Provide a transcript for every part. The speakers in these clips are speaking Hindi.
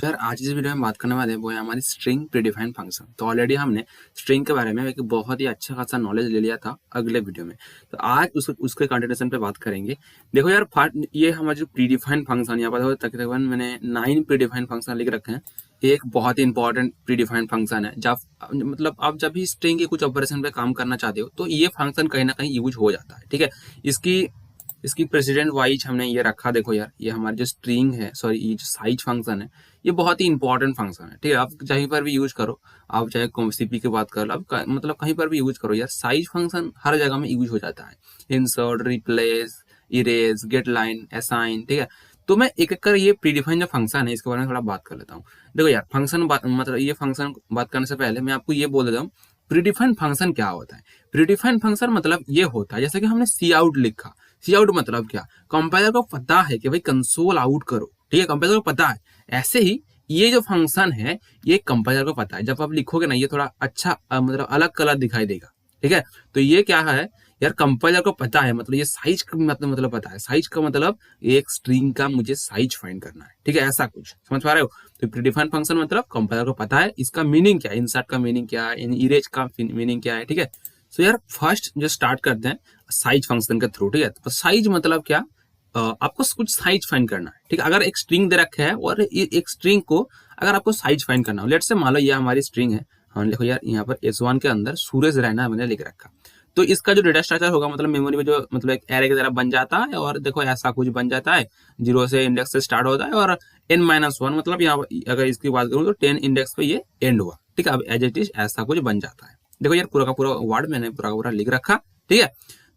यार आज इस वीडियो में बात करने वाले हैं वो है हमारी स्ट्रिंग प्रीडिफाइंड फंक्शन। तो ऑलरेडी हमने स्ट्रिंग के बारे में एक बहुत ही अच्छा खासा नॉलेज ले लिया था अगले वीडियो में। तो आज उसके कंटिन्यूएशन पे बात करेंगे। देखो यार ये हमारा जो प्रीडिफाइंड फंक्शन यहाँ पर तकरीबन मैंने 9 प्रीडिफाइंड फंक्शन लिख रखे हैं। एक बहुत ही इंपॉर्टेंट प्रीडिफाइंड फंक्शन है। जब मतलब आप जब भी स्ट्रिंग के कुछ ऑपरेशन पे काम करना चाहते हो तो ये फंक्शन कहीं ना कहीं यूज हो जाता है। ठीक है, इसकी इसकी प्रेसिडेंट वाइज हमने ये रखा। देखो यार, ये हमारी जो स्ट्रिंग है, सॉरी ये जो साइज फंक्शन है, ये बहुत ही इंपॉर्टेंट फंक्शन है। ठीक है, आप कहीं पर भी यूज करो, आप चाहे सीपी की बात कर लो, आप मतलब कहीं पर भी यूज करो यार, साइज फंक्शन हर जगह में यूज हो जाता है। Insert, replace, erase, get line, assign. ठीक है, तो मैं एक एक कर ये प्रीडिफाइन जो फंक्शन है इसके बारे में थोड़ा बात कर लेता हूँ। देखो यार, फंक्शन मतलब ये फंक्शन बात करने से पहले मैं आपको ये बोल देता हूँ प्रीडिफाइंड फंक्शन क्या होता है। प्रीडिफाइंड फंक्शन मतलब ये होता है, जैसे कि हमने सी आउट लिखा। सी आउट मतलब क्या, कंपाइलर को पता है कि भाई कंसोल आउट करो। ठीक है, कंपाइलर को पता है। ऐसे ही ये जो फंक्शन है ये कंपाइलर को पता है। जब आप लिखोगे ना, ये थोड़ा अच्छा मतलब अलग कलर दिखाई देगा। ठीक है, तो ये क्या है यार, कंपाइलर को पता है, मतलब ये साइज का मतलब पता है। साइज का मतलब एक स्ट्रिंग का मुझे साइज फाइंड करना है। ठीक है, ऐसा कुछ समझ पा रहे हो। तो प्रीडिफाइंड फंक्शन मतलब कंपाइलर को पता है इसका मीनिंग क्या है, इंसर्ट का मीनिंग क्या है, इरेज का मीनिंग क्या है। ठीक है, सो यार फर्स्ट जो स्टार्ट करते हैं साइज फंक्शन के थ्रू। ठीक है, तो साइज मतलब क्या, आपको कुछ साइज फाइंड करना है। ठीक है, अगर एक स्ट्रिंग दे रखे है और एक स्ट्रिंग को अगर आपको साइज फाइंड करना हो, लेट से मान लो ये हमारी स्ट्रिंग है। हाँ देखो यार, यहाँ पर S1 के अंदर सूरज रैना मैंने लिख रखा। तो इसका जो डेटा स्ट्रक्चर होगा, मतलब मेमोरी में जो मतलब एक एरे की तरह बन जाता है, और देखो ऐसा कुछ बन जाता है। 0 से इंडेक्स से स्टार्ट होता है और n-1 मतलब यहाँ अगर इसकी बात करूँ तो 10 इंडेक्स पे ये एंड हुआ। ठीक है, अब एज इट इज ऐसा कुछ बन जाता है। देखो यार, पूरा का पूरा वर्ड मैंने पूरा का पूरा लिख रखा। ठीक है,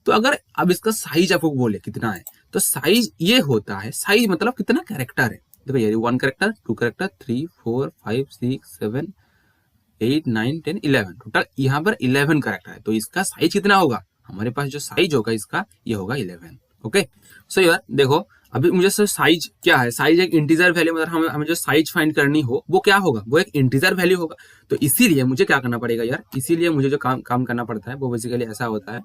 तो अगर अब इसका साइज आपको बोले कितना है, तो साइज ये होता है, साइज मतलब कितना कैरेक्टर है। देखो यार, 1 कैरेक्टर, 2 कैरेक्टर, 3, 4, 5, 6, 7, 8, 9, 10, 11, टोटल यहाँ पर 11 कैरेक्टर है। तो इसका साइज कितना होगा, हमारे पास जो साइज होगा इसका ये होगा 11। ओके, सो यार देखो, अभी मुझे सर साइज क्या है, साइज एक इंटीजर वैल्यू, मतलब हमें जो साइज फाइंड करनी हो वो क्या होगा, वो एक इंटीजर वैल्यू होगा। तो इसीलिए मुझे क्या करना पड़ेगा यार, इसीलिए मुझे जो काम करना पड़ता है वो बेसिकली ऐसा होता है।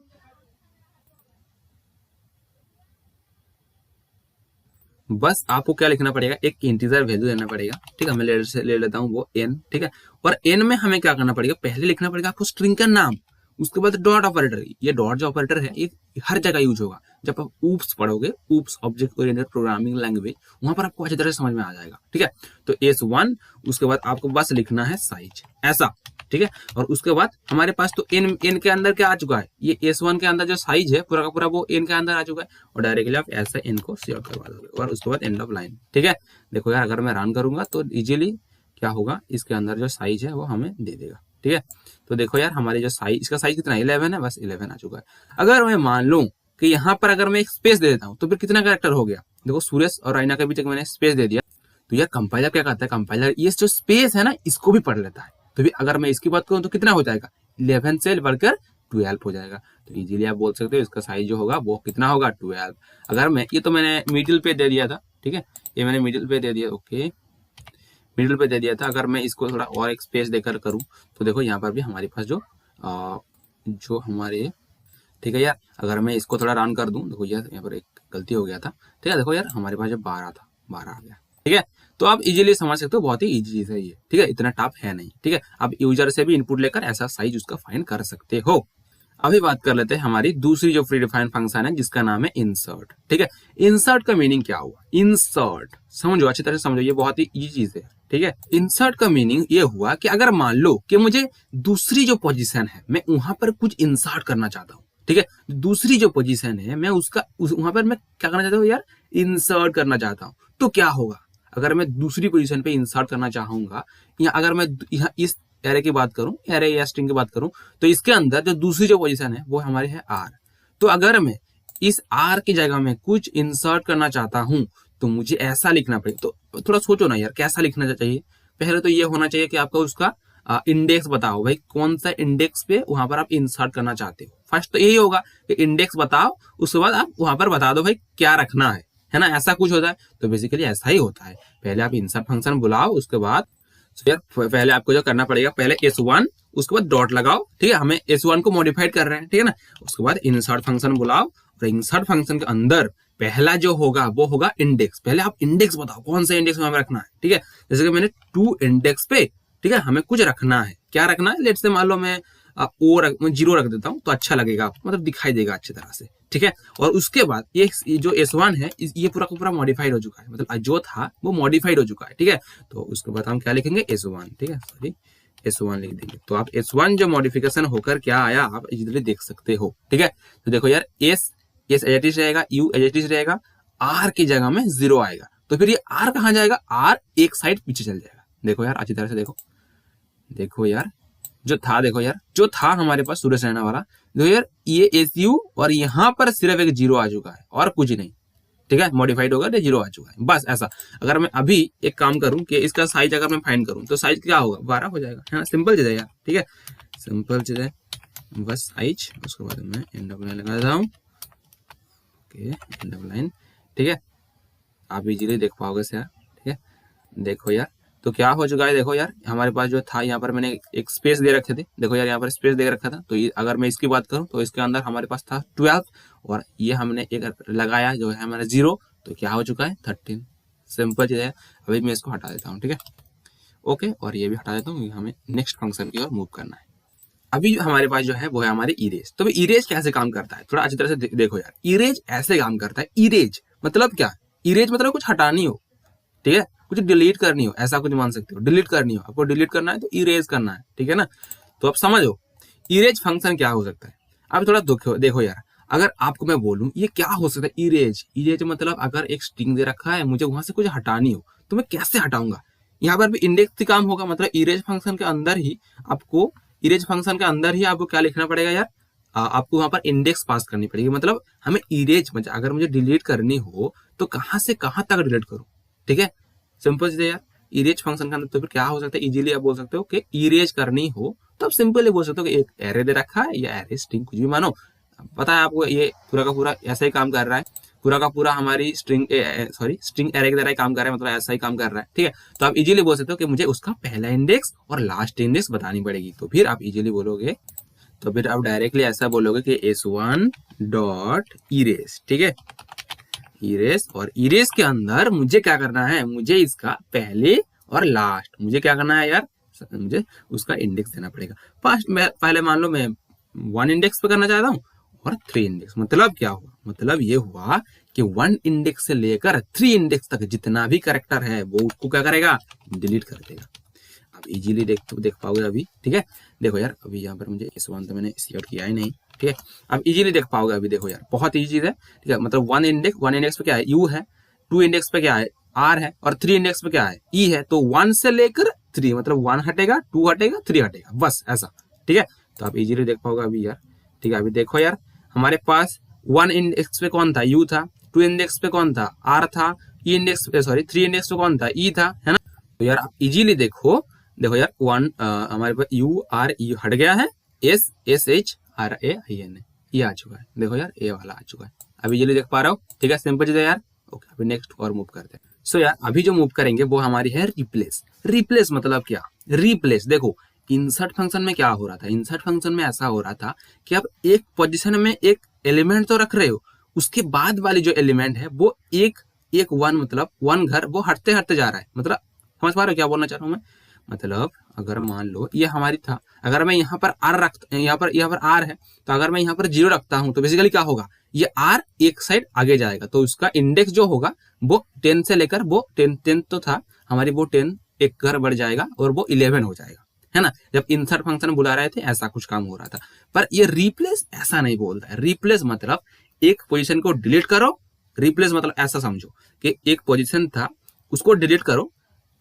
बस आपको क्या लिखना पड़ेगा, एक इंटीजर वैल्यू लेना पड़ेगा। ठीक है, मैं ले लेता हूँ वो n। ठीक है, और n में हमें क्या करना पड़ेगा, पहले लिखना पड़ेगा आपको स्ट्रिंग का नाम, उसके बाद डॉट ऑपरेटर। ये डॉट जो ऑपरेटर है ये हर जगह यूज होगा। जब आप ऊप्स पढ़ोगे, oops object oriented programming language, वहां पर आपको अच्छी तरह समझ में आ जाएगा। ठीक है, तो S1, उसके बाद आपको बस लिखना है साइज ऐसा। ठीक है, और उसके बाद हमारे पास तो n के अंदर क्या आ चुका है, ये S1 के अंदर जो साइज है पूरा का पूरा वो n के अंदर आ चुका है, और डायरेक्टली आप ऐसे n को सेव करवा दोगे और उसके बाद एंड ऑफ लाइन। ठीक है, देखो यार, अगर मैं रन करूंगा तो इजीली क्या होगा, इसके अंदर जो साइज है वो हमें दे देगा। ठीक है, तो देखो यार, हमारी जो साइज, इसका साइज कितना है, 11 है, बस 11 आ चुका है। अगर मैं मान लूं कि यहाँ पर अगर मैं एक स्पेस दे देता हूँ तो फिर कितना कैरेक्टर हो गया। देखो, सुरेश और राइना के बीच मैंने स्पेस दे दिया, तो यार कंपाइलर क्या करता है, कंपाइलर ये जो स्पेस है ना इसको भी पढ़ लेता है। तो भी अगर मैं इसकी बात करूं तो कितना हो जाएगा, 11 से बढ़कर 12 हो जाएगा। तो इजीली आप बोल सकते हो इसका साइज जो होगा वो कितना होगा, 12। अगर मैं ये तो मैंने मिडिल पे दे दिया था। ठीक है, ये मैंने मिडिल पे दे दिया। ओके, मिडिल पे दे दिया था। अगर मैं इसको थोड़ा और एक स्पेस देकर करूं तो देखो यहाँ पर भी हमारे पास जो हमारे, ठीक है यार, अगर मैं इसको थोड़ा रन कर दूं, देखो यार यहाँ पर एक गलती हो गया था। ठीक है, देखो यार, हमारे पास जब 12 था, 12 आ गया। ठीक है, तो आप इजीली समझ सकते हो, बहुत ही इजी चीज है ये। ठीक है, इतना टफ है नहीं। ठीक है, आप यूजर से भी इनपुट लेकर ऐसा साइज उसका फाइंड कर सकते हो। अभी बात कर लेते हैं हमारी दूसरी जो प्री डिफाइंड फंक्शन है जिसका नाम है इंसर्ट। ठीक है, इंसर्ट का मीनिंग क्या हुआ, इंसर्ट समझो, अच्छी तरह से समझो, ये बहुत ही इजी चीज है। ठीक है, इंसर्ट का मीनिंग ये हुआ कि अगर मान लो कि मुझे दूसरी जो पोजीशन है मैं वहां पर कुछ इंसर्ट करना चाहता हूँ। ठीक है, दूसरी जो पोजीशन है मैं उसका वहां पर मैं क्या करना चाहता हूँ यार, इंसर्ट करना चाहता हूँ। तो क्या होगा, अगर मैं दूसरी पोजीशन पे इंसर्ट करना चाहूंगा, या अगर मैं यहाँ इस एरे की बात करूं, एरे या स्ट्रिंग की बात करूं, तो इसके अंदर जो दूसरी जो पोजीशन है वो हमारी है r। तो अगर मैं इस r की जगह में कुछ इंसर्ट करना चाहता हूं तो मुझे ऐसा लिखना पड़ेगा। तो थोड़ा सोचो ना यार, कैसा लिखना चाहिए। पहले तो ये होना चाहिए कि आपका उसका इंडेक्स बताओ, भाई कौन सा इंडेक्स पे वहां पर आप इंसर्ट करना चाहते हो। फर्स्ट तो यही होगा कि इंडेक्स बताओ, उसके बाद आप वहां पर बता दो भाई क्या रखना है ना, ऐसा कुछ होता है। तो बेसिकली ऐसा ही होता है, पहले आप इंसर्ट फंक्शन बुलाओ, उसके बाद यार पहले आपको जो करना पड़ेगा, पहले S1 उसके बाद डॉट लगाओ, ठीक है, हमें S1 को मॉडिफाइड कर रहे हैं, ठीक है ना। उसके बाद इंसर्ट फंक्शन बुलाओ और इंसर्ट फंक्शन के अंदर पहला जो होगा वो होगा इंडेक्स। पहले आप इंडेक्स बताओ कौन सा इंडेक्स में हमें रखना है, ठीक है। जैसे कि मैंने 2 इंडेक्स पे, ठीक है, हमें कुछ रखना है, क्या रखना है, लेट्स से मान लो मैं 0 रख देता हूँ तो अच्छा लगेगा आपको, मतलब दिखाई देगा अच्छी तरह से, ठीक है। और उसके बाद ये जो S1 है ये पूरा का पूरा मॉडिफाइड हो चुका है, मतलब जो था वो मॉडिफाइड हो चुका है, ठीक है। तो उसके बाद हम क्या लिखेंगे, S1, ठीक है, सॉरी S1 लिख देंगे। तो आप S1 जो मॉडिफिकेशन होकर क्या आया आप इजीली देख सकते हो, ठीक है। तो देखो यार एस एज इट इज रहेगा, यू एज इट इज रहेगा, आर की जगह में 0 आएगा। तो फिर ये आर कहाँ जाएगा, आर एक साइड पीछे चल जाएगा। देखो यार अच्छी तरह से देखो, देखो यार जो था, देखो यार जो था हमारे पास सुरेश रैना वाला, देखो यार ये SU और यहाँ पर सिर्फ एक 0 आ चुका है और कुछ नहीं, ठीक है, मॉडिफाइड होगा तो 0 आ चुका है, बस ऐसा। अगर मैं अभी एक काम करूं कि इसका साइज अगर मैं फाइंड करूं तो साइज क्या होगा, 12 हो जाएगा, है ना, सिंपल चीज है यार, ठीक है, सिंपल चीज है, बस साइज। उसके बाद मैं एंड ऑफ लाइन लगा देता हूं, ओके एंड ऑफ लाइन, ठीक है, आप इजीली देख पाओगे यार, ठीक है। देखो यार तो क्या हो चुका है, देखो यार हमारे पास जो था यहाँ पर मैंने एक स्पेस दे रखे थे, देखो यार यहाँ पर स्पेस दे रखा था। तो ये अगर मैं इसकी बात करूँ तो इसके अंदर हमारे पास था 12 और ये हमने एक लगाया जो है हमारा 0, तो क्या हो चुका है 13। सिंपल चीज है। अभी मैं इसको हटा देता हूँ, ठीक है, ओके, और ये भी हटा देता हूँ, हमें नेक्स्ट फंक्शन की ओर मूव करना है। अभी हमारे पास जो है वो है हमारे इरेज। तो इरेज कैसे काम करता है थोड़ा अच्छी तरह से देखो यार। इरेज ऐसे काम करता है, इरेज मतलब क्या, इरेज मतलब कुछ हटानी हो, ठीक है, कुछ डिलीट करनी हो, ऐसा कुछ मान सकते हो, डिलीट करनी हो, आपको डिलीट करना है तो इरेज करना है, ठीक है ना। तो आप समझो इरेज फंक्शन क्या हो सकता है। अब थोड़ा देखो यार, अगर आपको मैं बोलूं ये क्या हो सकता है, इरेज, इरेज मतलब अगर एक स्ट्रिंग दे रखा है, मुझे वहां से कुछ हटानी हो तो मैं कैसे हटाऊंगा। यहाँ पर भी इंडेक्स से काम होगा, मतलब इरेज फंक्शन के अंदर ही आपको, इरेज फंक्शन के अंदर ही आपको क्या लिखना पड़ेगा यार, आपको वहां पर इंडेक्स पास करनी पड़ेगी। मतलब हमें इरेज, मतलब अगर मुझे डिलीट करनी हो तो कहां से कहां तक डिलीट करूं, ठीक है, सिंपल चीज है यार। इरेज फंक्शन का अंदर तो फिर क्या हो सकता है, इजीली आप बोल सकते हो कि इरेज करनी हो तो आप सिंपली बोल सकते हो कि एक एरे दे रखा है या एरे स्ट्रिंग कुछ भी मानो, पता है आपको ये पूरा का पूरा ऐसा ही काम कर रहा है, पूरा का पूरा हमारी स्ट्रिंग स्ट्रिंग एरे की तरह ही काम कर रहा है, मतलब ऐसा ही काम कर रहा है, ठीक है। तो आप इजीली बोल सकते हो कि मुझे उसका पहला इंडेक्स और लास्ट इंडेक्स बतानी पड़ेगी, तो फिर आप इजीली बोलोगे, तो फिर आप डायरेक्टली ऐसा बोलोगे कि S1 डॉट इरेज, ठीक है, इरेज, और इरेज के अंदर मुझे क्या करना है, मुझे इसका पहले और लास्ट, मुझे क्या करना है यार, मुझे उसका इंडेक्स देना पड़ेगा। फर्स्ट मैं पहले मान लो मैं 1 इंडेक्स पे करना चाहता हूँ और 3 इंडेक्स, मतलब क्या हुआ, मतलब ये हुआ कि 1 इंडेक्स से लेकर 3 इंडेक्स तक जितना भी कैरेक्टर है वो उसको क्या करेगा, डिलीट कर देगा। आप इजीली देख पाओगे अभी, ठीक है। देखो यार अभी यहाँ पर मुझे S1 तो मैंने सिलेक्ट किया ही नहीं, ठीक है, अब इजीली देख पाओगे अभी। देखो यार बहुत इजी चीज है, ठीक है, मतलब 1 इंडेक्स पे क्या है, U है, 2 इंडेक्स पे क्या है, R है, और 3 इंडेक्स पे क्या है, E है। तो 1 से लेकर 3, मतलब 1 हटेगा, 2 हटेगा, 3 हटेगा, बस ऐसा, ठीक है। तो आप इजीली देख पाओगे अभी यार, ठीक है। अभी देखो यार हमारे पास 1 इंडेक्स पे कौन था, U था, 2 इंडेक्स पे कौन था, R था, 3 इंडेक्स पे कौन था, E था, है ना। तो यार आप इजीली देखो, देखो यार 1 हमारे पास U हट गया है, SHRAIN ये आ चुका है, देखो यार ए वाला आ चुका है, अभी इजीली देख पा रहे हो, ठीक है, सिंपल चीज है यार। ओके अभी नेक्स्ट और मूव करते हैं। सो यार अभी जो मूव करेंगे वो हमारी है रिप्लेस। रिप्लेस मतलब क्या, रिप्लेस देखो इंसर्ट फंक्शन में क्या हो रहा था, इंसर्ट फंक्शन में ऐसा हो रहा था कि आप एक पोजीशन में एक एलिमेंट तो रख रहे हो, उसके बाद वाली जो एलिमेंट है वो एक वन, मतलब 1 घर वो हटते हटते जा रहा है, मतलब समझ पा रहे हो क्या बोलना चाह रहा हूँ मैं। मतलब अगर मान लो ये हमारी था, अगर मैं यहाँ पर आर रखता, यहाँ पर आर है, तो अगर मैं यहाँ पर 0 रखता हूँ तो बेसिकली क्या होगा, ये आर एक साइड आगे जाएगा, तो उसका इंडेक्स जो होगा वो 10 से लेकर, वो 10 तो था हमारी, वो 10 एक घर बढ़ जाएगा और वो 11 हो जाएगा, है ना। जब इंसर्ट फंक्शन बुला रहे थे ऐसा कुछ काम हो रहा था, पर ये रिप्लेस ऐसा नहीं बोलता है। रिप्लेस मतलब एक पोजीशन को डिलीट करो, रिप्लेस मतलब ऐसा समझो कि एक पोजीशन था उसको डिलीट करो,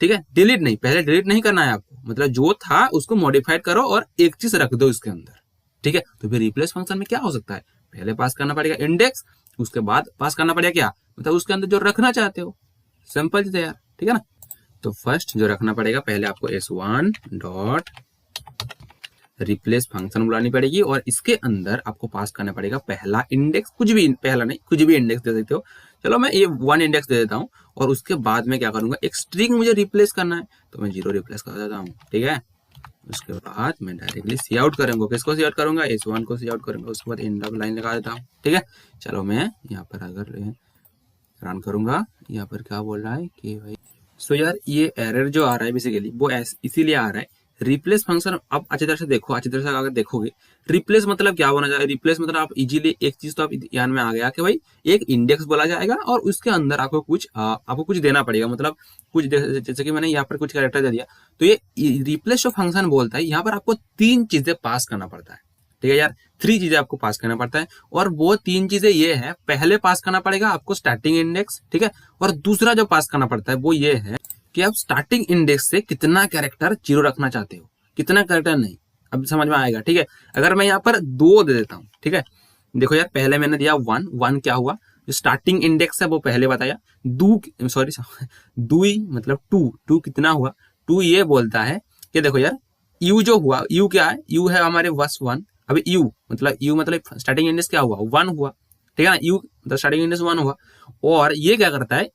ठीक है, डिलीट नहीं, पहले डिलीट नहीं करना है आपको, मतलब जो था उसको मॉडिफाइड करो और एक चीज रख दो इसके अंदर, ठीक है। तो फिर रिप्लेस फंक्शन में क्या हो सकता है, पहले पास करना पड़ेगा इंडेक्स, उसके बाद पास करना पड़ेगा क्या, मतलब उसके अंदर जो रखना चाहते हो, सिंपल चीज है यार, ठीक है ना। तो फर्स्ट जो रखना पड़ेगा, पहले आपको S1 डॉट रिप्लेस फंक्शन बुलानी पड़ेगी और इसके अंदर आपको पास करना पड़ेगा पहला इंडेक्स, कुछ भी, पहला नहीं कुछ भी इंडेक्स दे सकते हो, चलो मैं ये 1 इंडेक्स दे देता हूँ, और उसके बाद में क्या करूंगा, एक स्ट्रिंग मुझे रिप्लेस करना है तो मैं 0 रिप्लेस कर देता हूँ, ठीक है। उसके बाद मैं डायरेक्टली सी आउट करूंगा, किसको सी आउट करूंगा, S1 को सी आउट करूंगा, उसके बाद एंड ऑफ लाइन लगा देता हूँ। ठीक है, चलो मैं यहाँ पर अगर रन करूंगा, यहाँ पर क्या बोल रहा है कि भाई सो यार ये एरर जो आ रहा है बेसिकली वो इसीलिए आ रहा है। रिप्लेस फंक्शन आप अच्छी तरह से देखो, अच्छी तरह से अगर देखोगे, रिप्लेस मतलब क्या होना चाहिए, रिप्लेस मतलब आप इजीली एक चीज तो आप ध्यान में आ गया कि भाई एक इंडेक्स बोला जाएगा और उसके अंदर आपको कुछ देना पड़ेगा, मतलब कुछ जैसे कि मैंने यहाँ पर कुछ कैरेक्टर दे दिया, तो ये रिप्लेस जो फंक्शन बोलता है यहाँ पर आपको 3 चीजें पास करना पड़ता है। ठीक है यार, 3 चीजें आपको पास करना पड़ता है, और वो 3 चीजें ये है, पहले पास करना पड़ेगा आपको स्टार्टिंग इंडेक्स, ठीक है, और दूसरा जो पास करना पड़ता है वो ये है कि आप स्टार्टिंग इंडेक्स से कितना कैरेक्टर 0 रखना चाहते हो, कितना कैरेक्टर नहीं, अब समझ में आएगा। ठीक है, अगर मैं यहाँ पर 2 दे देता हूँ, ठीक है, देखो यार पहले मैंने दिया 1 क्या हुआ, जो स्टार्टिंग इंडेक्स है वो पहले बताया, दुई मतलब 2 कितना हुआ, 2 ये बोलता है कि देखो यार यू जो हुआ, यू क्या है, यू है हमारे वर्स 1, अभी यू मतलब स्टार्टिंग इंडेक्स क्या हुआ, 1 हुआ, ठीक है ना, यू मतलब स्टार्टिंग इंडेक्स 1 हुआ, और ये क्या करता है,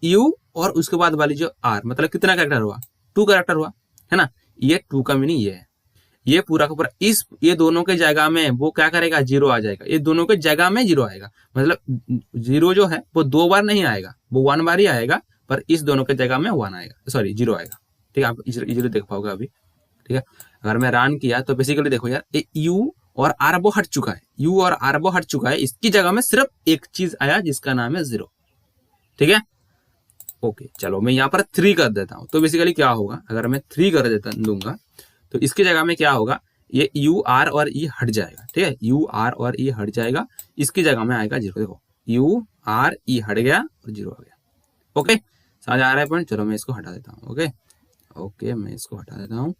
यू और उसके बाद वाली जो आर मतलब कितना कैरेक्टर हुआ, 2 कैरेक्टर हुआ, है ना, ये 2 का मीनिंग ये है, ये पूरा का पूरा ये दोनों के जगह में वो क्या करेगा, 0 आ जाएगा, ये दोनों के जगह में 0 आएगा, मतलब 0 जो है वो 2 बार नहीं आएगा, वो 1 बार ही आएगा, पर इस दोनों के जगह में 1 आएगा, सॉरी 0 आएगा। ठीक है, आप इजीली देख पाओगे अभी। ठीक है, अगर मैं रन किया तो बेसिकली देखो यार ये यू और आर वो हट चुका है, यू और आर वो हट चुका है, इसकी जगह में सिर्फ एक चीज आया जिसका नाम है 0। ठीक है, ओके, चलो मैं यहाँ पर 3 कर देता हूँ, तो बेसिकली क्या होगा, अगर मैं 3 कर देता दूंगा तो इसकी जगह में क्या होगा, ये यू आर और ई हट जाएगा। ठीक है, यू आर और ई हट जाएगा, इसकी जगह में आएगा 0। देखो यू आर ई हट गया और 0 आ गया। ओके, समझ आ रहा है पॉइंट, चलो मैं इसको हटा देता हूँ। ओके, मैं इसको हटा देता हूँ।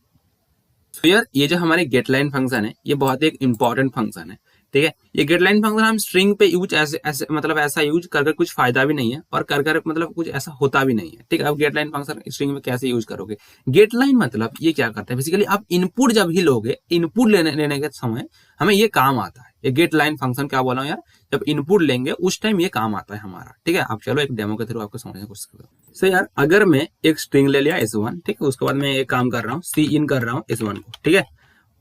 तो यार ये जो हमारे गेट लाइन फंक्शन है ये बहुत एक इंपॉर्टेंट फंक्शन है। ठीक है, ये गेट लाइन फंक्शन हम स्ट्रिंग पे यूज ऐसे मतलब ऐसा यूज कर कुछ फायदा भी नहीं है, और कर मतलब कुछ ऐसा होता भी नहीं है। ठीक है, अब गेट लाइन फंक्शन स्ट्रिंग में कैसे यूज करोगे, गेट लाइन मतलब ये क्या करता है, बेसिकली आप इनपुट जब ही लोगे, इनपुट लेने के समय हमें ये काम आता है। ये गेट लाइन फंक्शन क्या बोला हूँ यार, जब इनपुट लेंगे उस टाइम ये काम आता है हमारा। ठीक है, आप चलो एक डेमो के थ्रू आपको समझने की कोशिश करो। सो यार अगर मैं एक स्ट्रिंग ले लिया S1, ठीक है, उसके बाद मैं एक काम कर रहा हूँ, सी इन कर रहा हूँ S1 को, ठीक है,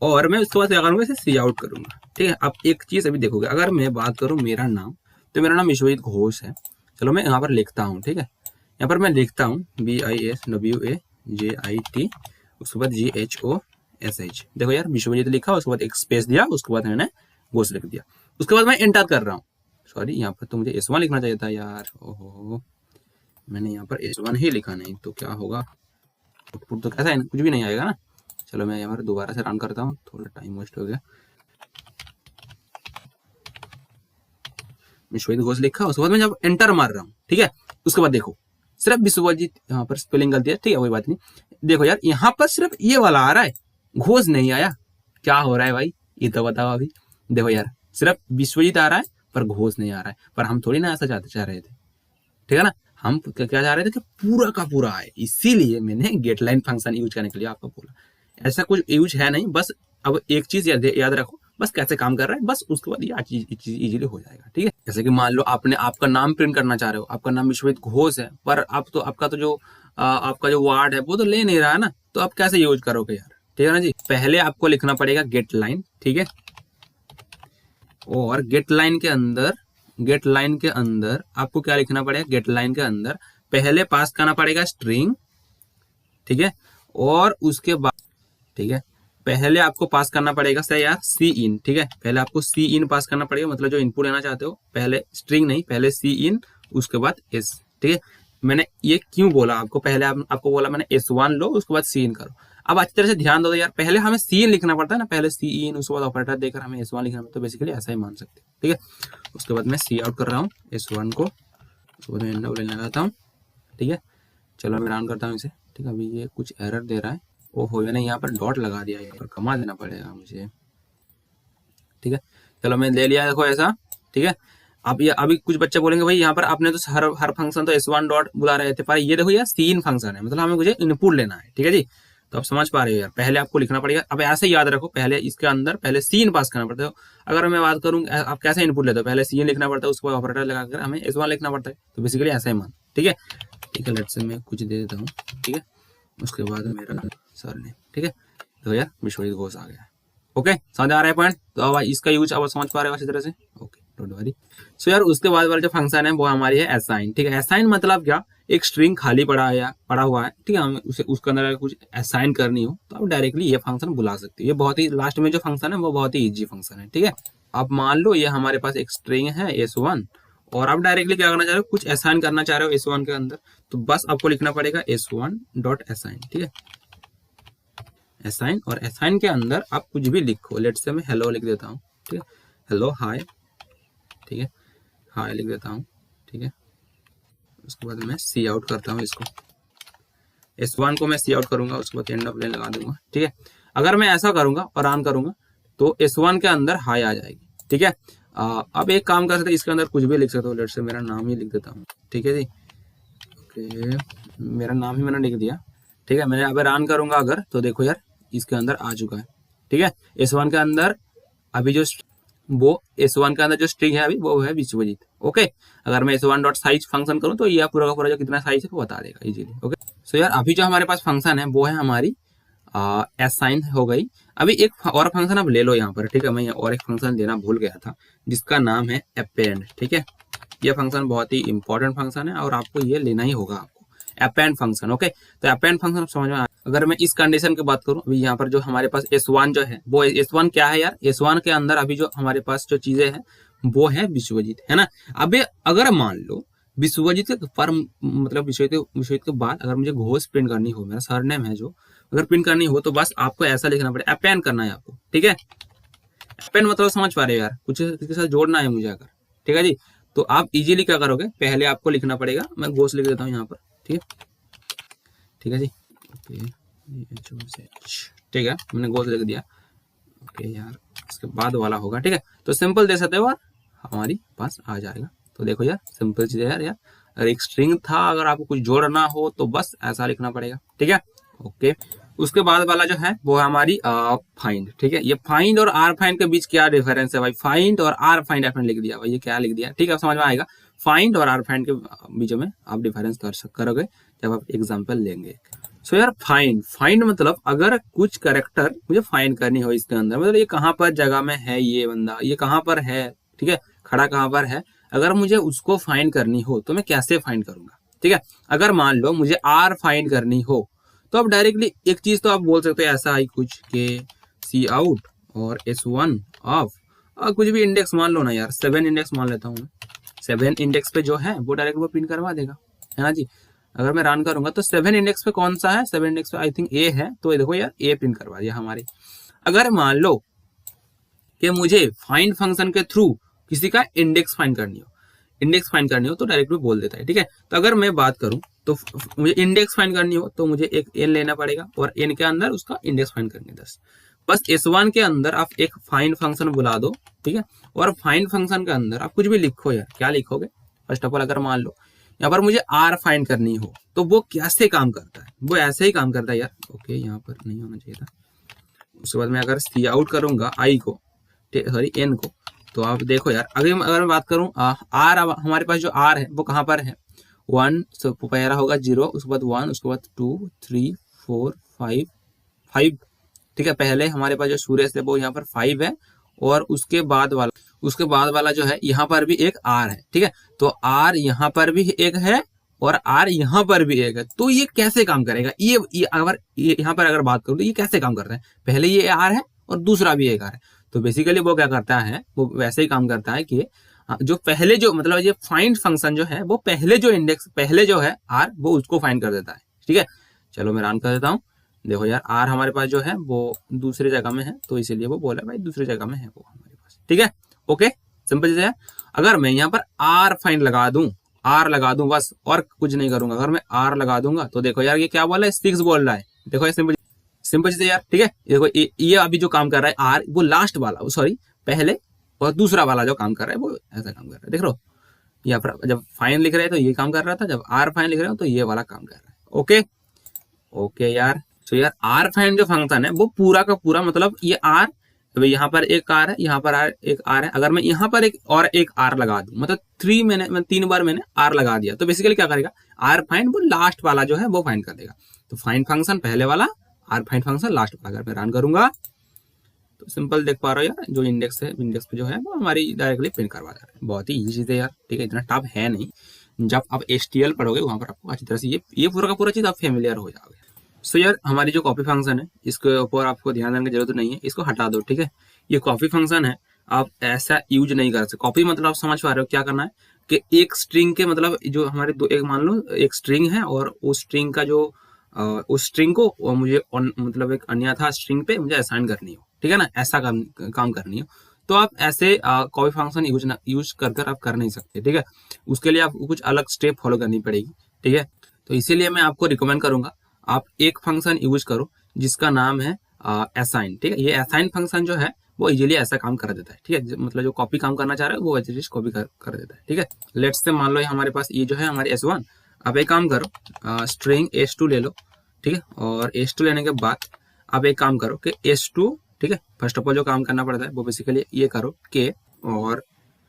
और मैं उसके बाद क्या करूंगा, इसे सी आउट करूंगा। ठीक है, अब एक चीज अभी देखोगे, अगर मैं बात करूं मेरा नाम, तो मेरा नाम विश्वजीत घोष है। चलो मैं यहाँ पर लिखता हूँ। ठीक है, यहाँ पर मैं लिखता हूँ BISWAJIT, उसके बाद GHOSH। देखो यार विश्वजीत लिखा, उसके बाद एक स्पेस दिया, उसके बाद मैंने घोष लिख दिया, उसके बाद मैं एंटर कर रहा हूँ। सॉरी, यहाँ पर तो मुझे S1 लिखना चाहिए था यार, ओहो, मैंने यहाँ पर S1 ही लिखा, नहीं तो क्या होगा, आउटपुट तो कैसा है, कुछ भी नहीं आएगा ना। चलो मैं यहाँ पर दोबारा से रन करता हूँ, थोड़ा टाइम वेस्ट हो गया। विश्वजीत घोष लिखा, उसके बाद मैं जब एंटर मार रहा हूँ, ठीक है, उसके बाद देखो सिर्फ विश्वजीत, यहाँ पर स्पेलिंग गलती है, ठीक है कोई बात नहीं। देखो यार यहाँ पर सिर्फ ये वाला आ रहा है, घोष नहीं आया, क्या हो रहा है भाई, ये तो बताओ अभी। देखो यार सिर्फ विश्वजीत आ रहा है पर घोष नहीं आ रहा है, पर हम थोड़ी ना ऐसा चाह रहे थे। ठीक है ना, हम क्या चाह रहे थे कि पूरा का पूरा आए, इसीलिए मैंने गेट लाइन फंक्शन यूज करने के लिए आपको बोला। ऐसा कुछ यूज है नहीं, बस अब एक चीज याद रखो, बस कैसे काम कर रहा है, बस उसके बाद ये चीज इजीली हो जाएगा। ठीक है, जैसे कि मान लो आपने आपका नाम प्रिंट करना चाह रहे हो, आपका नाम विश्वजीत घोष है, पर आप तो आपका तो जो आपका जो वार्ड है वो तो ले नहीं रहा है ना, तो आप कैसे यूज करोगे यार। ठीक है ना जी, पहले आपको लिखना पड़ेगा गेट लाइन, ठीक है, और गेट लाइन के अंदर आपको क्या लिखना पड़ेगा, गेट लाइन के अंदर पहले पास करना पड़ेगा स्ट्रिंग, ठीक है, और उसके बाद, ठीक है, पहले आपको पास करना पड़ेगा सही यार सी इन। ठीक है, पहले आपको सी इन पास करना पड़ेगा, मतलब जो इनपुट लेना चाहते हो, पहले स्ट्रिंग नहीं, पहले सी इन, उसके बाद एस। ठीक है, मैंने ये क्यों बोला आपको, पहले आपको बोला मैंने S1 लो, उसके बाद सी इन करो। अब अच्छी तरह से ध्यान दो यार, पहले हमें सी इन लिखना पड़ता है ना, पहले सी इन, उसके बाद ऑपरेटर देकर हमें S1 लिखना पड़ता है, तो बेसिकली ऐसा ही मान सकते हैं। ठीक है, उसके बाद मैं सी आउट कर रहा हूँ S1 को, उसके बाद मैं एंड ऑफ लाइन लगाता हूँ। ठीक है, चलो मैं रन करता हूँ इसे। ठीक है, अभी ये कुछ एरर दे रहा है, ओहो मैंने यहाँ पर डॉट लगा दिया, यहाँ पर कमा देना पड़ेगा मुझे। ठीक है, चलो मैं ले लिया, देखो ऐसा। ठीक है, अब ये अभी कुछ बच्चे बोलेंगे भाई यहाँ पर आपने तो हर फंक्शन तो S1 डॉट बुला रहे थे, पर ये देखो यार सीन फंक्शन है, मतलब हमें मुझे इनपुट लेना है। ठीक है जी, तो आप समझ पा रहे हो यार, पहले आपको लिखना पड़ेगा। अब ऐसे याद रखो, पहले इसके अंदर पहले सीन पास करना पड़ता है। अगर मैं बात करूँ आप कैसे इनपुट लेते हो, पहले सीन लिखना पड़ता है, उसको ऑपरेटर लगाकर हमें S1 लिखना पड़ता है, तो बेसिकली ऐसा ही मान। ठीक है, लेट्स से मैं कुछ दे देता हूँ। ठीक है, उसके बाद मेरा सरनेम, ठीक है। तो यार विश्वजीत घोष आ गया। ओके, समझ आ रहा है पॉइंट। तो अब इसका यूज अब समझ पा रहे हो अच्छी तरह से। Okay, don't worry. सो यार उसके बाद वाला जो फंक्शन है वो हमारी है असाइन, ठीक है। असाइन मतलब क्या, एक स्ट्रिंग खाली पड़ा है या पड़ा हुआ है, ठीक है, हमें उसे उसके अंदर अगर कुछ असाइन करनी हो तो आप डायरेक्टली ये फंक्शन बुला सकते हो। ये बहुत ही लास्ट में जो फंक्शन है वो बहुत ही इजी फंक्शन है, ठीक है। आप मान लो ये हमारे पास एक स्ट्रिंग है S1 और आप डायरेक्टली क्या करना चाह रहे हो, कुछ असाइन करना चाह रहे हो S1 के अंदर, तो बस आपको लिखना पड़ेगा S1 डॉट असाइन, ठीक है। असाइन, और असाइन के अंदर आप कुछ भी लिखो। लेट्स से मैं हेलो लिख देता हूँ, ठीक है, हेलो हाय, ठीक है, हाय लिख देता हूँ, ठीक है। उसके बाद मैं सी आउट करता हूँ इसको, S1 को मैं सी आउट करूंगा, उसके बाद एंड ऑफ लाइन लगा दूंगा, ठीक है। अगर मैं ऐसा करूंगा और रन करूंगा तो S1 के अंदर हाई आ जाएगी, ठीक है। अब एक काम कर सकते, इसके अंदर कुछ भी लिख सकते हो। लेट्स से मेरा नाम ही लिख देता हूँ, ठीक है जी। ओके, मेरा नाम ही मैंने लिख दिया, ठीक है। मैंने अब रन करूंगा अगर, तो देखो यार इसके अंदर आ चुका है, ठीक है। S1 के अंदर अभी जो वो S1 के अंदर जो स्ट्रिंग है अभी वो है विश्वजीत। ओके, अगर मैं S1 डॉट साइज फंक्शन करूँ तो यह पूरा का पूरा जो कितना साइज है वो बता देगा इजीली। ओके, सो यार अभी जो हमारे पास फंक्शन है वो है हमारी असाइन हो गई। अभी एक और फंक्शन आप ले लो यहाँ पर, ठीक है। मैं और एक फंक्शन देना भूल गया था जिसका नाम है अपेंड, ठीक है। यह फंक्शन बहुत ही इंपॉर्टेंट फंक्शन है और आपको ये लेना ही होगा, आपको अपेंड फंक्शन। ओके, तो अपेंड फंक्शन समझ में। अगर मैं इस कंडीशन की बात करूं, अभी यहाँ पर जो हमारे पास S1 जो है वो S1 क्या है यार, S1 के अंदर अभी जो हमारे पास जो चीजें हैं वो है विश्वजीत, है ना। अभी अगर मान लो विश्वजीत के पर मतलब विश्वजीत के बाद अगर मुझे घोष प्रिंट करनी हो, मेरा सरनेम है जो, अगर प्रिंट करनी हो तो बस आपको ऐसा लिखना पड़ेगा, अपेंड करना है आपको, ठीक है। अपेंड मतलब समझ पा रहे हो यार, कुछ इसके साथ जोड़ना है मुझे अगर, ठीक है जी। तो आप इजीली क्या करोगे, पहले आपको लिखना पड़ेगा, मैं घोष लिख देता हूँ यहाँ पर, ठीक है, ठीक है जी। ओके, ठीक है, मैंने घोष लिख दिया। ओके यार, इसके बाद वाला होगा, ठीक है। तो सिंपल दे सकते हो और हमारी पास आ जाएगा। तो देखो यार सिंपल चीज है यार। अगर एक स्ट्रिंग था, अगर आपको कुछ जोड़ना हो तो बस ऐसा लिखना पड़ेगा, ठीक है। ओके, उसके बाद वाला जो है वो है हमारी फाइंड, ठीक है। ये फाइंड और आर फाइंड के बीच क्या डिफरेंस है भाई, फाइंड और आर फाइंड आपने लिख दिया भाई, ये क्या लिख दिया, ठीक है, समझ में आएगा। फाइंड और आर फाइंड के बीच में आप डिफरेंस करोगे जब आप एग्जाम्पल लेंगे। सो यार फाइंड मतलब अगर कुछ कैरेक्टर मुझे फाइंड करनी हो इसके अंदर, मतलब ये कहाँ पर जगह में है, ये बंदा ये कहाँ पर है, ठीक है, खड़ा कहाँ पर है, अगर मुझे उसको फाइंड करनी हो तो मैं कैसे फाइंड करूंगा, ठीक है। अगर मान लो मुझे आर फाइंड करनी हो तो आप डायरेक्टली एक चीज तो आप बोल सकते हो ऐसा ही कुछ के सी आउट और S1 ऑफ कुछ भी इंडेक्स मान लो ना यार, 7 इंडेक्स मान लेता हूँ। 7 इंडेक्स पे जो है वो डायरेक्ट वो प्रिंट करवा देगा, है ना जी। अगर मैं रन करूंगा तो 7 इंडेक्स पे कौन सा है, 7 इंडेक्स पे आई थिंक ए है, तो ये देखो यार ए प्रिंट करवा दिया हमारे। अगर मान लो कि मुझे फाइंड फंक्शन के थ्रू किसी का इंडेक्स फाइंड करनी हो तो डायरेक्ट भी बोल देता है, ठीक है। तो अगर मैं बात करूं तो मुझे इंडेक्स फाइंड करनी हो तो मुझे एक एन लेना पड़ेगा और एन के अंदर उसका इंडेक्स फाइंड करनी है 10। बस S1 के अंदर आप एक फाइंड फंक्शन बुला दो, ठीक है। और फाइंड फंक्शन के अंदर आप कुछ भी लिखो यार, क्या लिखोगे, फर्स्ट ऑफ ऑल अगर मान लो यहाँ पर मुझे आर फाइंड करनी हो तो वो कैसे काम करता है, वो ऐसे ही काम करता है यार। ओके, यहाँ पर नहीं होना चाहिए था। उसके बाद मैं अगर सी आउट करूंगा आई को, सॉरी एन को, तो आप देखो यार अगर मैं बात करूं आर, हमारे पास जो आर है वो कहाँ पर है, 1, पहला होगा 0, उसके बाद 1, उसके बाद 2, 3, 4, 5, ठीक है। पहले हमारे पास जो सूर्य है वो यहाँ पर 5 है और उसके बाद वाला जो है यहाँ पर भी एक आर है, ठीक है। तो आर यहाँ पर भी एक है और आर यहाँ पर भी एक है। तो ये कैसे काम करेगा, ये अगर यहाँ पर अगर बात करूँ तो ये कैसे काम करता है, पहले ये आर है और दूसरा भी एक आर है। तो बेसिकली वो क्या करता है, वो वैसे ही काम करता है कि जो पहले जो मतलब ये फाइंड फंक्शन जो है वो पहले जो है आर वो उसको फाइंड कर देता है, ठीक है। चलो मैं रन कर देता हूँ। देखो यार आर हमारे पास जो है वो दूसरी जगह में है, तो इसीलिए वो बोला भाई दूसरी जगह में है वो हमारे पास, ठीक है। ओके, सिंपल चीज है। अगर मैं यहाँ पर आर फाइंड लगा दूं बस और कुछ नहीं करूंगा, अगर मैं आर लगा दूंगा तो देखो यार ये क्या बोल रहा है, 6 बोल रहा है। देखो ये सिंपल चीज है यार, ठीक है। देखो ये अभी जो काम कर रहा है आर, वो लास्ट वाला, सॉरी पहले और दूसरा वाला जो काम कर रहा है वो ऐसा काम कर रहा है। देख लो यहाँ पर जब फाइन लिख रहे हैं तो ये काम कर रहा था, जब आर फाइन लिख रहे हो तो ये वाला काम कर रहा है। ओके यार, तो यार आर फाइंड जो फंक्शन है वो पूरा का पूरा मतलब ये आर तो भाई यहाँ पर एक आर है, यहाँ पर एक आर है। अगर मैं यहाँ पर एक आर लगा दूं, मतलब 3 बार मैंने आर लगा दिया, तो बेसिकली क्या करेगा, आर फाइंड वो लास्ट वाला जो है वो फाइंड कर देगा। तो फाइंड फंक्शन पहले वाला, आर फाइंड फंक्शन लास्ट वाला। अगर मैं रन करूंगा तो सिंपल देख पा रहा हो यार, जो इंडेक्स है, इंडेक्स पे जो है वो हमारी डायरेक्टली प्रिंट करवा दे रहा है। बहुत ही ईजी चीज है यार, ठीक है, इतना टफ है नहीं। जब आप HTML पढ़ोगे वहां पर आपको अच्छी तरह से ये पूरा का पूरा चीज आप फेमिलियर हो जाओगे। सो यार हमारी जो कॉपी फंक्शन है, इसके ऊपर आपको ध्यान देने की जरूरत नहीं है, इसको हटा दो, ठीक है। ये कॉपी फंक्शन है, आप ऐसा यूज नहीं कर सकते। कॉपी मतलब आप समझ पा रहे हो क्या करना है, कि एक स्ट्रिंग के मतलब जो हमारे दो, एक मान लो एक स्ट्रिंग है और उस स्ट्रिंग का जो उस स्ट्रिंग को मुझे मतलब एक अन्यथा स्ट्रिंग पे मुझे असाइन करनी हो, ठीक है ना, ऐसा काम करनी हो। तो आप ऐसे कॉपी फंक्शन यूज कर आप कर नहीं सकते, ठीक है। उसके लिए आपको कुछ अलग स्टेप फॉलो करनी पड़ेगी, ठीक है। तो इसीलिए मैं आपको रिकमेंड करूंगा आप एक फंक्शन यूज करो जिसका नाम है असाइन, ठीक है। ये असाइन फंक्शन जो है वो इजीली ऐसा काम कर देता है, ठीक है। मतलब जो कॉपी काम करना चाह रहा है वो वैसे चीज कॉपी कर देता है, ठीक है। लेट्स से मान लो हमारे पास ये जो है हमारी S1, अब एक काम करो, स्ट्रिंग S2 ले लो, ठीक है। और S2 लेने के बाद आप एक काम करो कि S2, ठीक है, फर्स्ट ऑफ ऑल जो काम करना पड़ता है वो बेसिकली ये करो कि और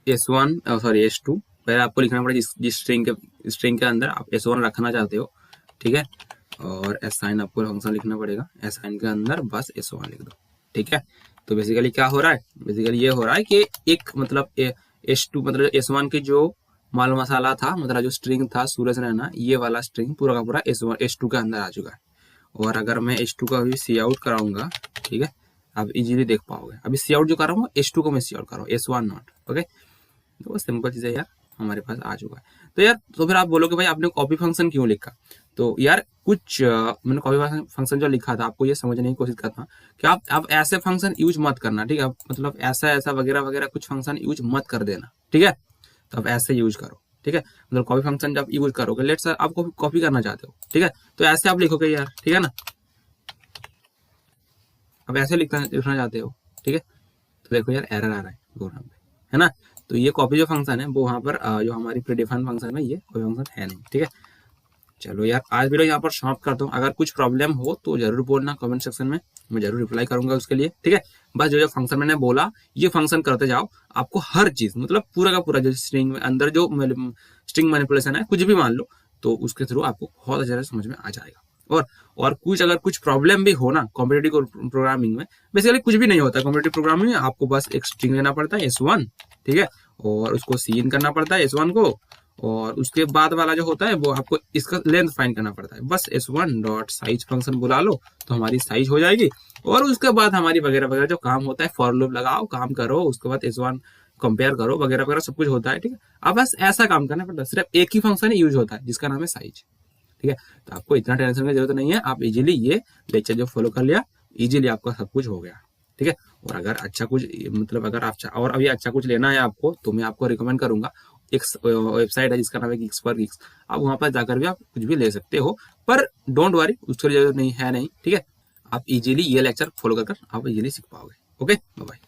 S2 पहले आपको लिखना पड़ेगा जिस स्ट्रिंग के अंदर आप S1 रखना चाहते हो, ठीक है। और असाइन आपको फंक्शन लिखना पड़ेगा, असाइन के अंदर बस S1 लिख दो, ठीक है। तो बेसिकली क्या हो रहा है, बेसिकली ये हो रहा है कि एक मतलब S2 मतलब S1 की जो माल मसाला था, मतलब जो स्ट्रिंग था सूरज रैना, ये वाला स्ट्रिंग पूरा का पूरा S2 के अंदर आ चुका है। और अगर मैं S2 का भी सी आउट कराऊंगा, ठीक है, आप इजीली देख पाओगे। अभी सी आउट जो कर रहा हूँ S2 को मैं सी आउट कर रहा हूँ, S1 नॉट, ओके। तो सिंपल चीज है यार, हमारे पास आ चुका है। तो यार तो फिर आप बोलोगे भाई आपने कॉपी फंक्शन क्यों लिखा, तो यार कुछ मैंने कॉपी फंक्शन जो लिखा था आपको ये समझने की कोशिश करता हूँ कि आप ऐसे फंक्शन यूज मत करना, ठीक है। मतलब ऐसा वगैरह वगैरह कुछ फंक्शन यूज मत कर देना, ठीक है। तो आप ऐसे यूज करो, ठीक है। मतलब कॉपी फंक्शन जब यूज करोगे, लेट्स आप कॉपी करना चाहते हो, ठीक है, तो ऐसे आप लिखोगे यार, ठीक है ना। अब ऐसे लिखना चाहते हो, ठीक है। तो देखो यार एरर आ रहा है प्रोग्राम पे, है ना। तो ये कॉपी जो फंक्शन है वो वहाँ पर जो हमारी प्रीडिफाइंड फंक्शन है ये कोई फंक्शन है नहीं, ठीक है। चलो यार आज वीडियो यहाँ पर समाप्त करता हूँ। अगर कुछ प्रॉब्लम हो तो जरूर बोलना कमेंट सेक्शन में, मैं जरूर रिप्लाई करूंगा उसके लिए, ठीक है। बस जो फंक्शन मैंने बोला ये फंक्शन करते जाओ, आपको हर चीज मतलब पूरा का पूरा जो स्ट्रिंग में अंदर जो स्ट्रिंग मैनिपुलेशन है कुछ भी मान लो, तो उसके थ्रू आपको बहुत अच्छे से समझ में आ जाएगा। और कुछ अगर कुछ प्रॉब्लम भी हो ना कॉम्पिटेटिव प्रोग्रामिंग में, बेसिकली कुछ भी नहीं होता कॉम्पिटेटिव प्रोग्रामिंग में, आपको बस एक स्ट्रिंग लेना पड़ता है S1, ठीक है, और उसको सीन करना पड़ता है S1 को, और उसके बाद वाला जो होता है वो आपको इसका लेंथ फाइंड करना पड़ता है। बस S1 डॉट साइज फंक्शन बुला लो तो हमारी साइज हो जाएगी, और उसके बाद हमारी वगैरह वगैरह जो काम होता है, फॉर लूप लगाओ, काम करो, उसके बाद S1 कंपेयर करो, वगैरह वगैरह सब कुछ होता है, ठीक है। अब बस ऐसा काम करना पड़ता है, सिर्फ एक ही फंक्शन यूज होता है जिसका नाम है साइज, ठीक है। तो आपको इतना टेंशन की जरूरत नहीं है, आप इजीली ये लेक्चर जो फॉलो कर लिया, इजीली आपका सब कुछ हो गया, ठीक है। और अगर अच्छा कुछ मतलब अगर आप और अभी अच्छा कुछ लेना है आपको, तो मैं आपको रिकमेंड करूंगा, एक वेबसाइट है जिसका नाम है Geeks for Geeks, आप वहां पर जाकर भी आप कुछ भी ले सकते हो, पर डोंट वरी उसकी जरूरत नहीं है, नहीं, ठीक है। आप इजीली ये लेक्चर फॉलो कर आप इजीली सीख पाओगे। Okay, bye bye.